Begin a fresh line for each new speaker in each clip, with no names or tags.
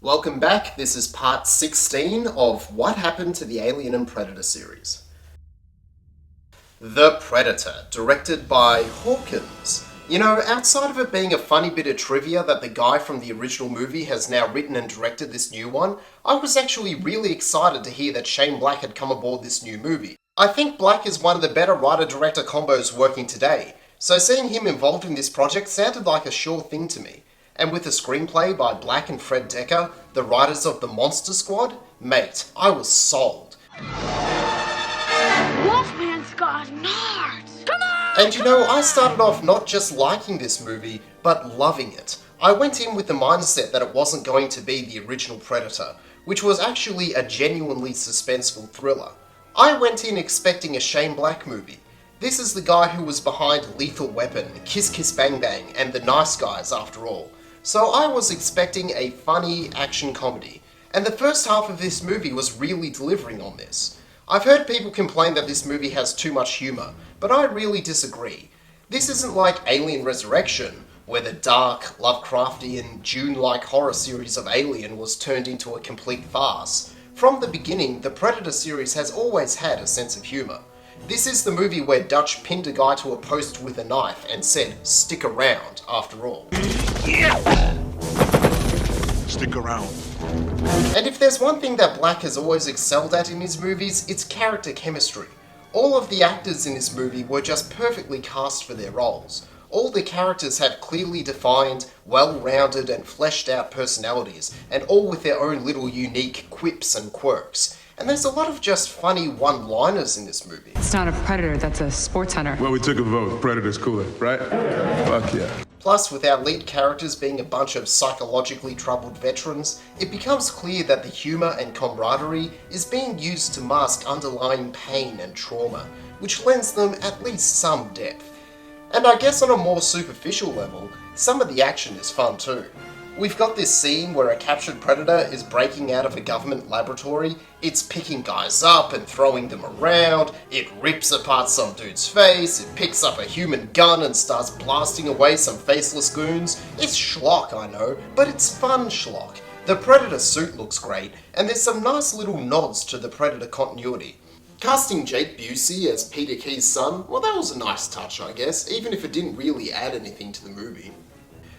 Welcome back, this is part 16 of What Happened to the Alien and Predator series. The Predator, directed by Hawkins. You know, outside of it being a funny bit of trivia that the guy from the original movie has now written and directed this new one, I was actually really excited to hear that Shane Black had come aboard this new movie. I think Black is one of the better writer-director combos working today, so seeing him involved in this project sounded like a sure thing to me. And with a screenplay by Black and Fred Decker, the writers of the Monster Squad, mate, I was sold.
Wolfman's got nards! Come on!
And you know, I started off not just liking this movie, but loving it. I went in with the mindset that it wasn't going to be the original Predator, which was actually a genuinely suspenseful thriller. I went in expecting a Shane Black movie. This is the guy who was behind Lethal Weapon, Kiss Kiss Bang Bang, and The Nice Guys after all. So I was expecting a funny action comedy, and the first half of this movie was really delivering on this. I've heard people complain that this movie has too much humour, but I really disagree. This isn't like Alien Resurrection, where the dark, Lovecraftian, Dune-like horror series of Alien was turned into a complete farce. From the beginning, the Predator series has always had a sense of humour. This is the movie where Dutch pinned a guy to a post with a knife and said, "Stick around," after all.
Yeah. Stick around.
And if there's one thing that Black has always excelled at in his movies, it's character chemistry. All of the actors in this movie were just perfectly cast for their roles. All the characters have clearly defined, well-rounded and fleshed out personalities, and all with their own little unique quips and quirks. And there's a lot of just funny one-liners in this movie.
It's not a predator, that's a sports hunter.
Well, we took a vote. Predator's cooler, right? Fuck yeah.
Plus, with our lead characters being a bunch of psychologically troubled veterans, it becomes clear that the humour and camaraderie is being used to mask underlying pain and trauma, which lends them at least some depth. And I guess on a more superficial level, some of the action is fun too. We've got this scene where a captured predator is breaking out of a government laboratory, it's picking guys up and throwing them around, it rips apart some dude's face, it picks up a human gun and starts blasting away some faceless goons. It's schlock, I know, but it's fun schlock. The Predator suit looks great, and there's some nice little nods to the Predator continuity. Casting Jake Busey as Peter Key's son, well, that was a nice touch, I guess, even if it didn't really add anything to the movie.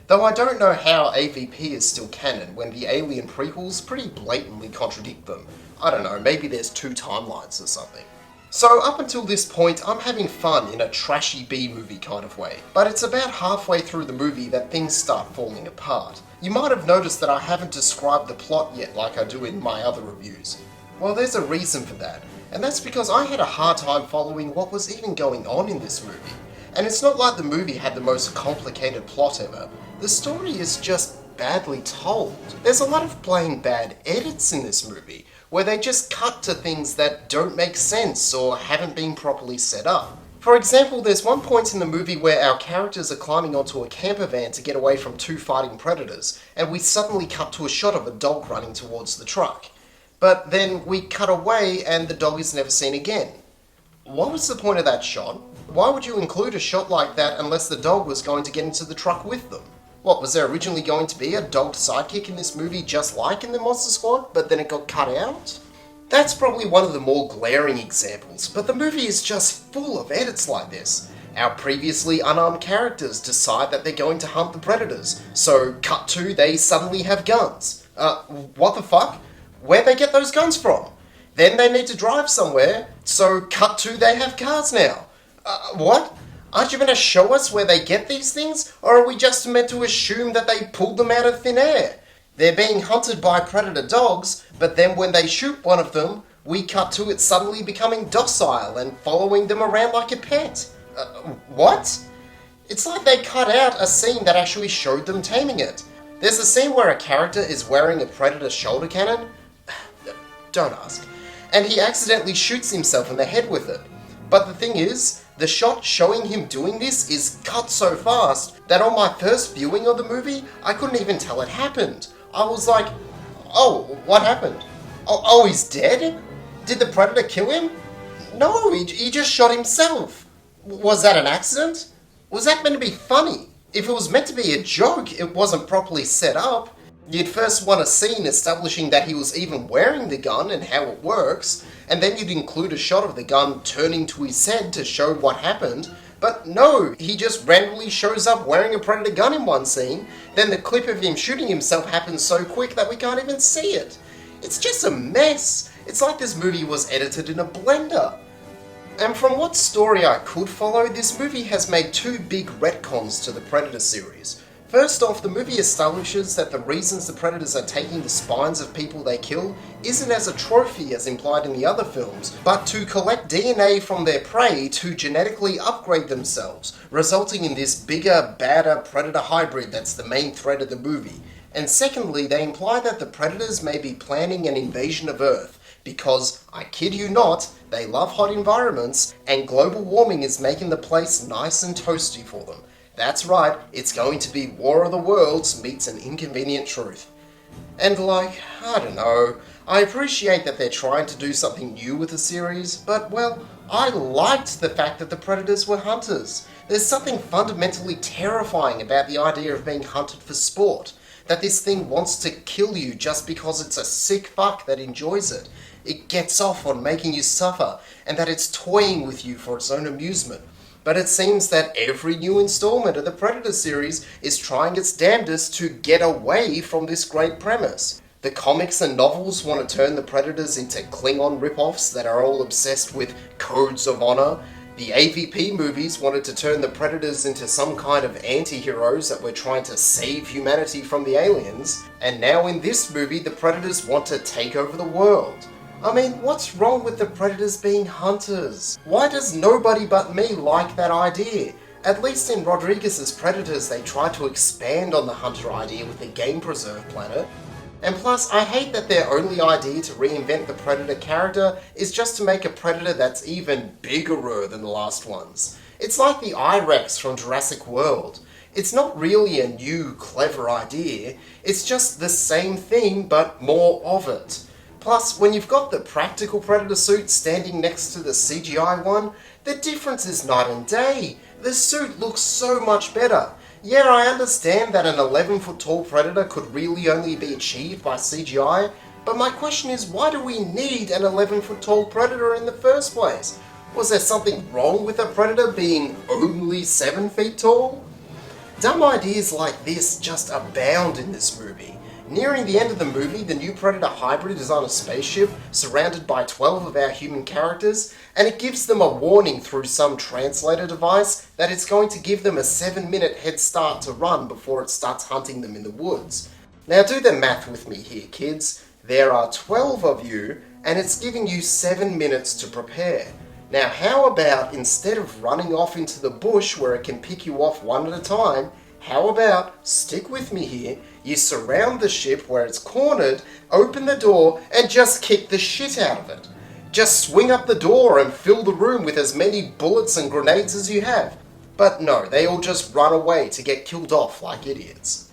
Though I don't know how AVP is still canon when the Alien prequels pretty blatantly contradict them. I don't know, maybe there's two timelines or something. So up until this point, I'm having fun in a trashy B-movie kind of way, but it's about halfway through the movie that things start falling apart. You might have noticed that I haven't described the plot yet like I do in my other reviews. Well, there's a reason for that, and that's because I had a hard time following what was even going on in this movie. And it's not like the movie had the most complicated plot ever. The story is just badly told. There's a lot of plain bad edits in this movie, where they just cut to things that don't make sense or haven't been properly set up. For example, there's one point in the movie where our characters are climbing onto a camper van to get away from two fighting predators, and we suddenly cut to a shot of a dog running towards the truck. But then we cut away and the dog is never seen again. What was the point of that shot? Why would you include a shot like that unless the dog was going to get into the truck with them? What, was there originally going to be a dogged sidekick in this movie just like in the Monster Squad, but then it got cut out? That's probably one of the more glaring examples, but the movie is just full of edits like this. Our previously unarmed characters decide that they're going to hunt the predators, so cut to they suddenly have guns. What the fuck? Where'd they get those guns from? Then they need to drive somewhere, so cut to they have cars now. What? Aren't you going to show us where they get these things? Or are we just meant to assume that they pulled them out of thin air? They're being hunted by predator dogs, but then when they shoot one of them, we cut to it suddenly becoming docile and following them around like a pet. What? It's like they cut out a scene that actually showed them taming it. There's a scene where a character is wearing a predator shoulder cannon. Don't ask. And he accidentally shoots himself in the head with it. But the thing is, the shot showing him doing this is cut so fast that on my first viewing of the movie, I couldn't even tell it happened. I was like, oh, what happened? Oh, he's dead? Did the predator kill him? No, he just shot himself. Was that an accident? Was that meant to be funny? If it was meant to be a joke, it wasn't properly set up. You'd first want a scene establishing that he was even wearing the gun and how it works, and then you'd include a shot of the gun turning to his head to show what happened. But no, he just randomly shows up wearing a Predator gun in one scene, then the clip of him shooting himself happens so quick that we can't even see it. It's just a mess. It's like this movie was edited in a blender. And from what story I could follow, this movie has made two big retcons to the Predator series. First off, the movie establishes that the reasons the Predators are taking the spines of people they kill isn't as a trophy as implied in the other films, but to collect DNA from their prey to genetically upgrade themselves, resulting in this bigger, badder Predator hybrid that's the main thread of the movie. And secondly, they imply that the Predators may be planning an invasion of Earth, because, I kid you not, they love hot environments, and global warming is making the place nice and toasty for them. That's right, it's going to be War of the Worlds meets An Inconvenient Truth. And like, I don't know, I appreciate that they're trying to do something new with the series, but well, I liked the fact that the Predators were hunters. There's something fundamentally terrifying about the idea of being hunted for sport. That this thing wants to kill you just because it's a sick fuck that enjoys it. It gets off on making you suffer, and that it's toying with you for its own amusement. But it seems that every new installment of the Predator series is trying its damnedest to get away from this great premise. The comics and novels want to turn the Predators into Klingon rip-offs that are all obsessed with codes of honor. The AVP movies wanted to turn the Predators into some kind of anti-heroes that were trying to save humanity from the aliens. And now in this movie, the Predators want to take over the world. I mean, what's wrong with the Predators being hunters? Why does nobody but me like that idea? At least in Rodriguez's Predators, they tried to expand on the hunter idea with the game preserve planet. And plus, I hate that their only idea to reinvent the Predator character is just to make a Predator that's even biggerer than the last ones. It's like the I-Rex from Jurassic World. It's not really a new, clever idea, it's just the same thing, but more of it. Plus, when you've got the practical Predator suit standing next to the CGI one, the difference is night and day. The suit looks so much better. Yeah, I understand that an 11-foot tall Predator could really only be achieved by CGI, but my question is, why do we need an 11-foot tall Predator in the first place? Was there something wrong with a Predator being only 7 feet tall? Dumb ideas like this just abound in this movie. Nearing the end of the movie, the new Predator hybrid is on a spaceship, surrounded by 12 of our human characters, and it gives them a warning through some translator device that it's going to give them a 7-minute head start to run before it starts hunting them in the woods. Now do the math with me here, kids. There are 12 of you, and it's giving you 7 minutes to prepare. Now how about, instead of running off into the bush where it can pick you off one at a time, how about, stick with me here, you surround the ship where it's cornered, open the door, and just kick the shit out of it. Just swing up the door and fill the room with as many bullets and grenades as you have. But no, they all just run away to get killed off like idiots.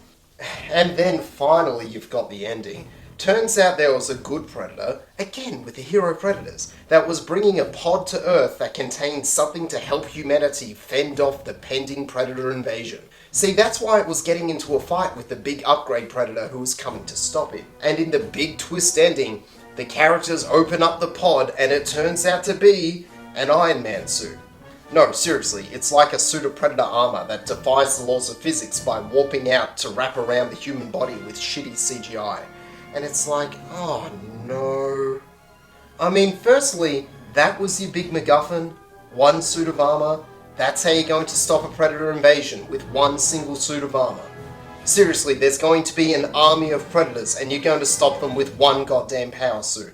And then finally you've got the ending. Turns out there was a good Predator, again with the hero Predators, that was bringing a pod to Earth that contained something to help humanity fend off the pending Predator invasion. See, that's why it was getting into a fight with the big upgrade Predator who was coming to stop it. And in the big twist ending, the characters open up the pod and it turns out to be an Iron Man suit. No, seriously, it's like a suit of Predator armor that defies the laws of physics by warping out to wrap around the human body with shitty CGI. And it's like, oh no. I mean, firstly, that was your big MacGuffin, one suit of armor. That's how you're going to stop a Predator invasion, with one single suit of armor. Seriously, there's going to be an army of Predators and you're going to stop them with one goddamn power suit.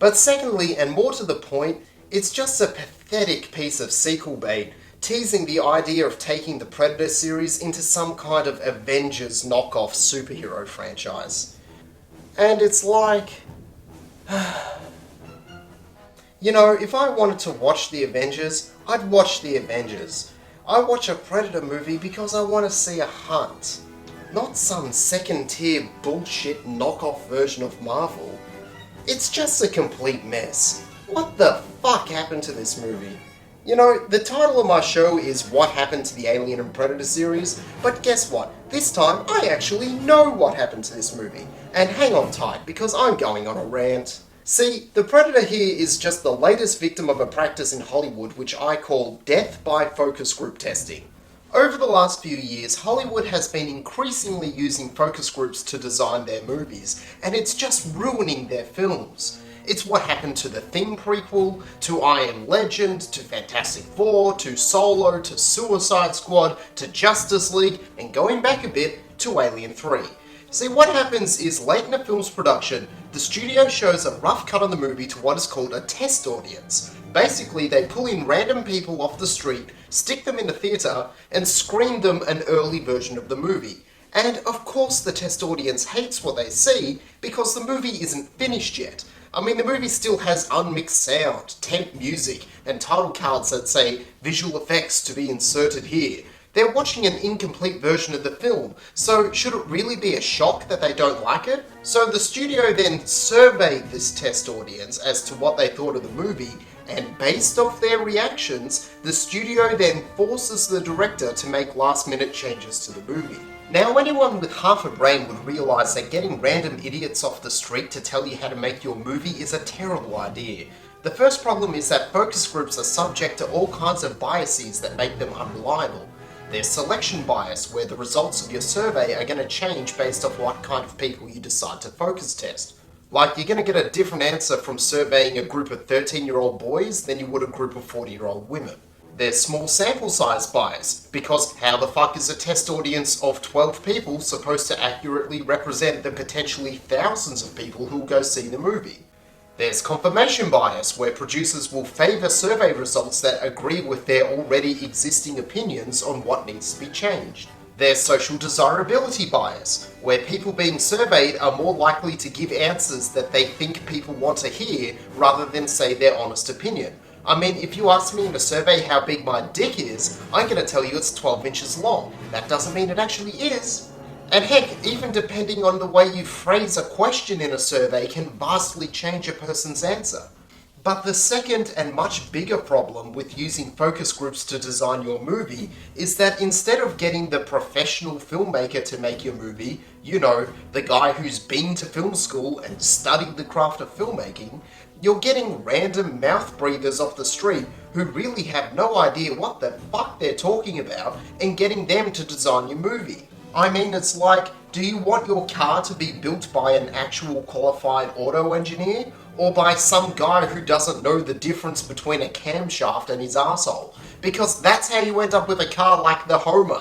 But secondly, and more to the point, it's just a pathetic piece of sequel bait, teasing the idea of taking the Predator series into some kind of Avengers knockoff superhero franchise. And it's like... You know, if I wanted to watch the Avengers, I'd watch the Avengers. I watch a Predator movie because I want to see a hunt. Not some second-tier bullshit knockoff version of Marvel. It's just a complete mess. What the fuck happened to this movie? You know, the title of my show is What Happened to the Alien and Predator series, but guess what? This time, I actually know what happened to this movie. And hang on tight, because I'm going on a rant. See, the Predator here is just the latest victim of a practice in Hollywood which I call death by focus group testing. Over the last few years, Hollywood has been increasingly using focus groups to design their movies, and it's just ruining their films. It's what happened to the Thing prequel, to I Am Legend, to Fantastic Four, to Solo, to Suicide Squad, to Justice League, and going back a bit, to Alien 3. See, what happens is late in a film's production, the studio shows a rough cut of the movie to what is called a test audience. Basically, they pull in random people off the street, stick them in a theatre, and screen them an early version of the movie. And of course the test audience hates what they see, because the movie isn't finished yet. I mean, the movie still has unmixed sound, temp music, and title cards that say visual effects to be inserted here. They're watching an incomplete version of the film, so should it really be a shock that they don't like it? So the studio then surveyed this test audience as to what they thought of the movie, and based off their reactions, the studio then forces the director to make last-minute changes to the movie. Now, anyone with half a brain would realise that getting random idiots off the street to tell you how to make your movie is a terrible idea. The first problem is that focus groups are subject to all kinds of biases that make them unreliable. There's selection bias, where the results of your survey are going to change based off what kind of people you decide to focus test. Like, you're going to get a different answer from surveying a group of 13-year-old boys than you would a group of 40-year-old women. There's small sample size bias, because how the fuck is a test audience of 12 people supposed to accurately represent the potentially thousands of people who will go see the movie? There's confirmation bias, where producers will favour survey results that agree with their already existing opinions on what needs to be changed. There's social desirability bias, where people being surveyed are more likely to give answers that they think people want to hear rather than say their honest opinion. I mean, if you ask me in a survey how big my dick is, I'm going to tell you it's 12 inches long. That doesn't mean it actually is. And heck, even depending on the way you phrase a question in a survey can vastly change a person's answer. But the second and much bigger problem with using focus groups to design your movie is that instead of getting the professional filmmaker to make your movie, you know, the guy who's been to film school and studied the craft of filmmaking, you're getting random mouth breathers off the street who really have no idea what the fuck they're talking about and getting them to design your movie. I mean, it's like, do you want your car to be built by an actual qualified auto engineer, or by some guy who doesn't know the difference between a camshaft and his arsehole? Because that's how you end up with a car like the Homer.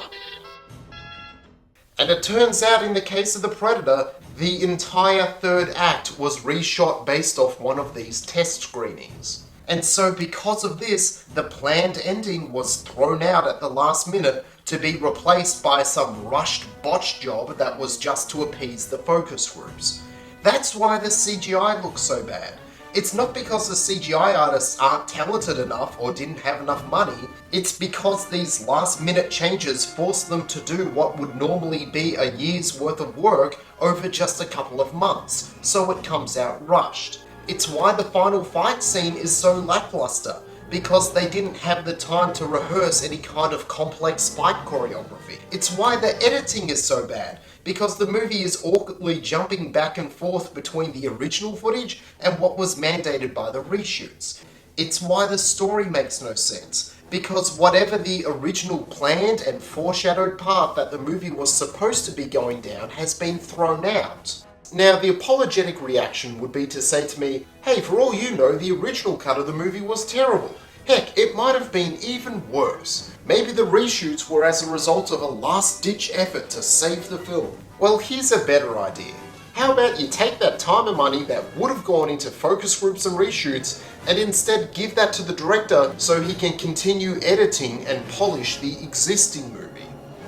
And it turns out in the case of the Predator, the entire third act was reshot based off one of these test screenings. And so because of this, the planned ending was thrown out at the last minute to be replaced by some rushed botched job that was just to appease the focus groups. That's why the CGI looks so bad. It's not because the CGI artists aren't talented enough or didn't have enough money, it's because these last minute changes forced them to do what would normally be a year's worth of work over just a couple of months, so it comes out rushed. It's why the final fight scene is so lackluster, because they didn't have the time to rehearse any kind of complex fight choreography. It's why the editing is so bad, because the movie is awkwardly jumping back and forth between the original footage and what was mandated by the reshoots. It's why the story makes no sense, because whatever the original planned and foreshadowed path that the movie was supposed to be going down has been thrown out. Now, the apologetic reaction would be to say to me, hey, for all you know, the original cut of the movie was terrible. Heck, it might have been even worse. Maybe the reshoots were as a result of a last-ditch effort to save the film. Well, here's a better idea. How about you take that time and money that would have gone into focus groups and reshoots and instead give that to the director so he can continue editing and polish the existing movie?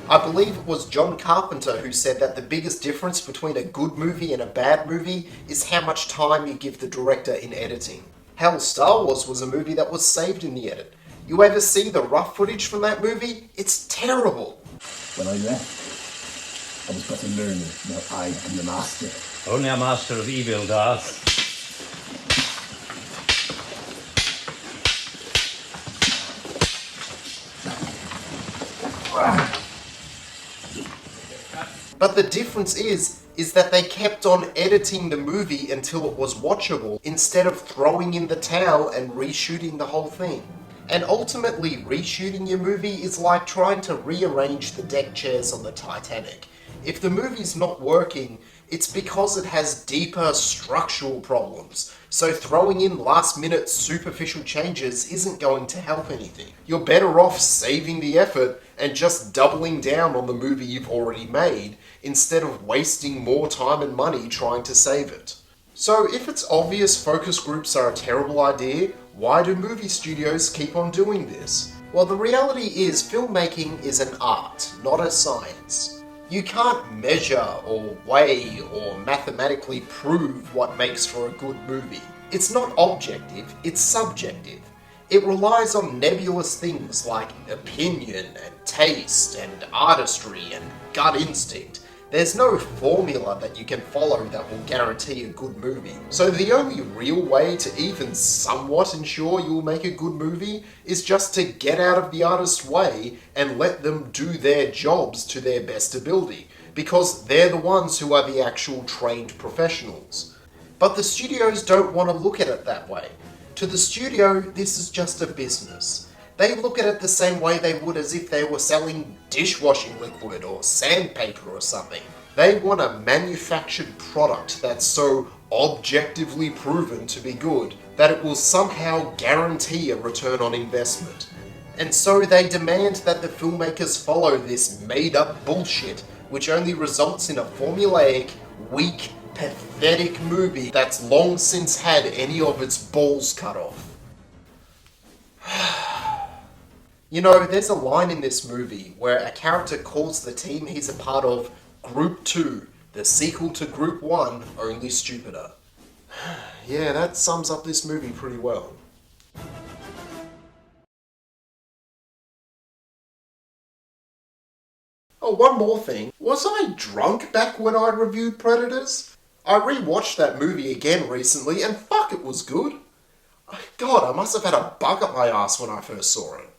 I believe it was John Carpenter who said that the biggest difference between a good movie and a bad movie is how much time you give the director in editing. Hell, Star Wars was a movie that was saved in the edit. You ever see the rough footage from that movie? It's terrible.
When I left, I was but a learner. Now I am the master.
Only a master of evil, Darth.
But the difference is that they kept on editing the movie until it was watchable, instead of throwing in the towel and reshooting the whole thing. And ultimately, reshooting your movie is like trying to rearrange the deck chairs on the Titanic. If the movie's not working, it's because it has deeper structural problems, so throwing in last-minute superficial changes isn't going to help anything. You're better off saving the effort and just doubling down on the movie you've already made, instead of wasting more time and money trying to save it. So if it's obvious focus groups are a terrible idea, why do movie studios keep on doing this? Well, the reality is filmmaking is an art, not a science. You can't measure or weigh or mathematically prove what makes for a good movie. It's not objective, it's subjective. It relies on nebulous things like opinion and taste and artistry and gut instinct. There's no formula that you can follow that will guarantee a good movie. So the only real way to even somewhat ensure you'll make a good movie is just to get out of the artist's way and let them do their jobs to their best ability, because they're the ones who are the actual trained professionals. But the studios don't want to look at it that way. To the studio, this is just a business. They look at it the same way they would as if they were selling dishwashing liquid or sandpaper or something. They want a manufactured product that's so objectively proven to be good that it will somehow guarantee a return on investment. And so they demand that the filmmakers follow this made-up bullshit, which only results in a formulaic, weak, pathetic movie that's long since had any of its balls cut off. You know, there's a line in this movie where a character calls the team he's a part of Group 2, the sequel to Group 1, only stupider. Yeah, that sums up this movie pretty well. Oh, one more thing. Was I drunk back when I reviewed Predators? I rewatched that movie again recently and fuck, it was good. God, I must have had a bug up my ass when I first saw it.